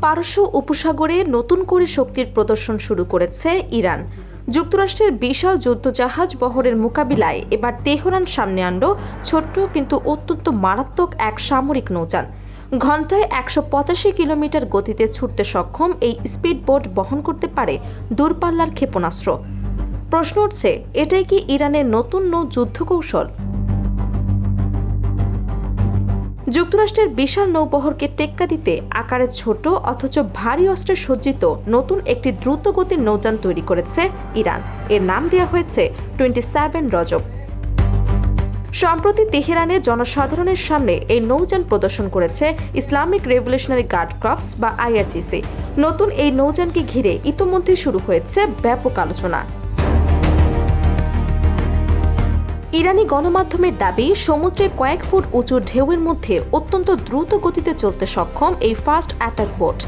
পারস্য উপসাগরে নতুন করে শক্তির প্রদর্শন শুরু করেছে ইরান। যুক্তরাষ্ট্রের বিশাল যুদ্ধজাহাজ বহরের মোকাবিলায় এবার তেহরান সামনে আনল ছোট্ট কিন্তু অত্যন্ত মারাত্মক এক সামরিক নৌযান। ঘণ্টায় ১৮৫ কিলোমিটার গতিতে ছুটতে সক্ষম এই স্পিডবোট বহন করতে পারে দূরপাল্লার ক্ষেপণাস্ত্র। প্রশ্ন উঠছে, এটাই কি ইরানের নতুন নৌ যুদ্ধকৌশল? যুক্তরাষ্ট্রের বিশাল নৌবহরকে টেক্কা দিতে আকারে ছোট অথচ ভারী অস্ত্রে সজ্জিত নতুন একটি দ্রুতগতির নৌযান তৈরি করেছে ইরান। এর নাম দেওয়া হয়েছে 27 রজব। সম্প্রতি তেহরানে জনসাধারণের সামনে এই নৌযান প্রদর্শন করেছে ইসলামিক রেভলিউশনারি গার্ড কর্পস বা IRGC। নতুন এই নৌযানকে ঘিরে ইতোমধ্যে শুরু হয়েছে ব্যাপক আলোচনা। ইরানি গণমাধ্যমের দাবি, সমুদ্রে কয়েক ফুট উঁচু ঢেউয়ের মধ্যে অত্যন্ত দ্রুত গতিতে চলতে সক্ষম এই ফাস্ট অ্যাটাক বোট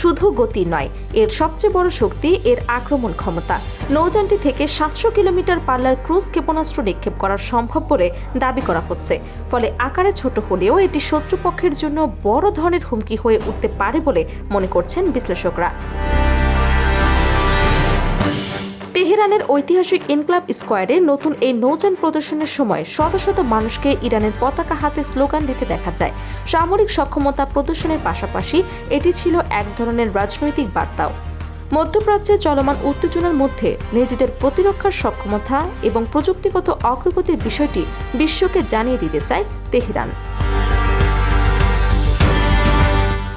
শুধু গতি নয়, এর সবচেয়ে বড় শক্তি এর আক্রমণ ক্ষমতা। নৌযানটি থেকে 700 কিলোমিটার পাল্লার ক্রুজ ক্ষেপণাস্ত্র নিক্ষেপ করা সম্ভব বলে দাবি করা হচ্ছে। ফলে আকারে ছোট হলেও এটি শত্রুপক্ষের জন্য বড় ধরনের হুমকি হয়ে উঠতে পারে বলে মনে করছেন বিশ্লেষকরা। তেহরানের ঐতিহাসিক ইনকলাব স্কোয়ারে নতুন এই নৌযান প্রদর্শনের সময় শত শত মানুষকে ইরানের পতাকা হাতে স্লোগান দিতে দেখা যায়। সামরিক সক্ষমতা প্রদর্শনের পাশাপাশি এটি ছিল এক ধরনের রাজনৈতিক বার্তাও। মধ্যপ্রাচ্যে চলমান উত্তেজনার মধ্যে নিজেদের প্রতিরক্ষার সক্ষমতা এবং প্রযুক্তিগত অগ্রগতির বিষয়টি বিশ্বকে জানিয়ে দিতে চায় তেহরান।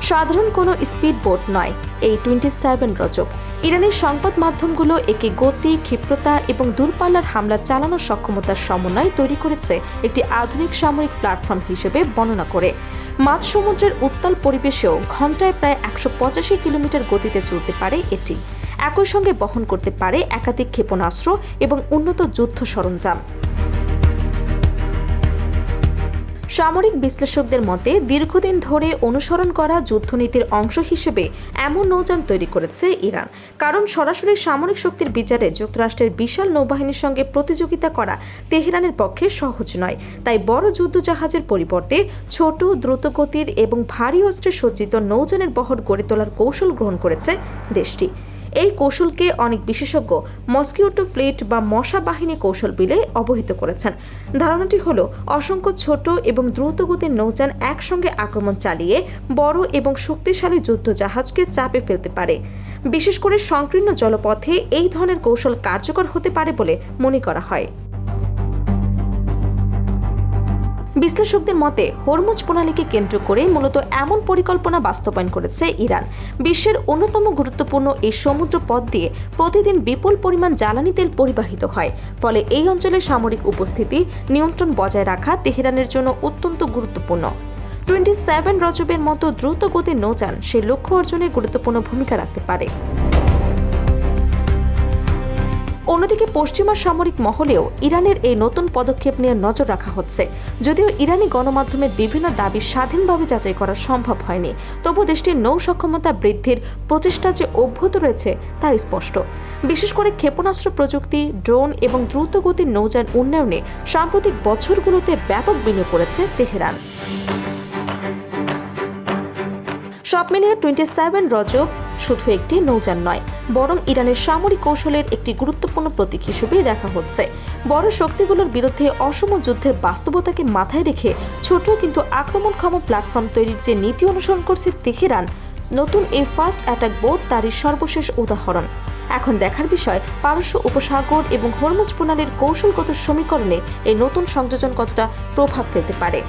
সাধারণ কোনো স্পিড বোট নয় এই 27 রজব। ইরানের সংবাদ মাধ্যমগুলো একে গতি, ক্ষিপ্রতা এবং দূরপাল্লার হামলা চালানোর সক্ষমতার সমন্বয় তৈরি করেছে একটি আধুনিক সামরিক প্ল্যাটফর্ম হিসেবে বর্ণনা করে। মাঝ সমুদ্রের উত্তাল পরিবেশেও ঘণ্টায় প্রায় ১৮৫ কিলোমিটার গতিতে চলতে পারে এটি। একই সঙ্গে বহন করতে পারে একাধিক ক্ষেপণাস্ত্র এবং উন্নত যুদ্ধ সরঞ্জাম। সামরিক বিশ্লেষকদের মতে, দীর্ঘদিন ধরে অনুসরণ করা যুদ্ধনীতির অংশ হিসেবে এমন নৌযান তৈরি করেছে ইরান। কারণ সরাসরি সামরিক শক্তির বিচারে যুক্তরাষ্ট্রের বিশাল নৌবাহিনীর সঙ্গে প্রতিযোগিতা করা তেহরানের পক্ষে সহজ নয়। তাই বড় যুদ্ধজাহাজের পরিবর্তে ছোট, দ্রুতগতির এবং ভারী অস্ত্রে সজ্জিত নৌযানের বহর গড়ে তোলার কৌশল গ্রহণ করেছে দেশটি। এই কৌশলকে অনেক বিশেষজ্ঞ মস্কিউটো ফ্লিট বা মশা বাহিনী কৌশল বলে অবহিত করেছেন। ধারণাটি হল, অসংখ্য ছোট এবং দ্রুতগতির নৌযান একসঙ্গে আক্রমণ চালিয়ে বড় এবং শক্তিশালী যুদ্ধজাহাজকে চাপে ফেলতে পারে। বিশেষ করে সংকীর্ণ জলপথে এই ধরনের কৌশল কার্যকর হতে পারে বলে মনে করা হয়। বিশ্লেষকদের মতে, হরমুজ প্রণালীকে কেন্দ্র করে মূলত এমন পরিকল্পনা বাস্তবায়ন করেছে ইরান। বিশ্বের অন্যতম গুরুত্বপূর্ণ এই সমুদ্র পথ দিয়ে প্রতিদিন বিপুল পরিমাণ জ্বালানি তেল পরিবাহিত হয়। ফলে এই অঞ্চলে সামরিক উপস্থিতি নিয়ন্ত্রণ বজায় রাখা তেহরানের জন্য অত্যন্ত গুরুত্বপূর্ণ। 27 রজবের মতো দ্রুত গতির নৌযান সেই লক্ষ্য অর্জনে গুরুত্বপূর্ণ ভূমিকা রাখতে পারে। অন্যদিকে পশ্চিমা সামরিক মহলেও ইরানের এই নতুন পদক্ষেপ নিয়ে নজর রাখা হচ্ছে। যদিও ইরানি গণমাধ্যমের বিভিন্ন দাবি স্বাধীনভাবে যাচাই করা সম্ভব হয়নি, তবু দেশটির নৌ সক্ষমতা বৃদ্ধির প্রচেষ্টা যে অব্যাহত রয়েছে তা স্পষ্ট। বিশেষ করে ক্ষেপণাস্ত্র প্রযুক্তি, ড্রোন এবং দ্রুতগতির নৌযান উন্নয়নে সাম্প্রতিক বছরগুলোতে ব্যাপক বিনিয়োগ করেছে তেহরান। সব মিলিয়ে 27 রজব শুধু একটি নৌযান নয়, বরং ইরানের সামরিক কৌশলের একটি গুরুত্বপূর্ণ প্রতীক হিসেবেই দেখা হচ্ছে। বড় শক্তিগুলোর বিরুদ্ধে অসম যুদ্ধের বাস্তবতাকে মাথায় রেখে ছোট কিন্তু আক্রমণক্ষম প্ল্যাটফর্ম তৈরির যে নীতি অনুসরণ করছে তেহরান, নতুন এই ফাস্ট অ্যাটাক বোট তারই সর্বশেষ উদাহরণ। এখন দেখার বিষয়, পারস্য উপসাগর এবং হরমুজ প্রণালীর কৌশলগত সমীকরণে এই নতুন সংযোজন কতটা প্রভাব ফেলতে পারে।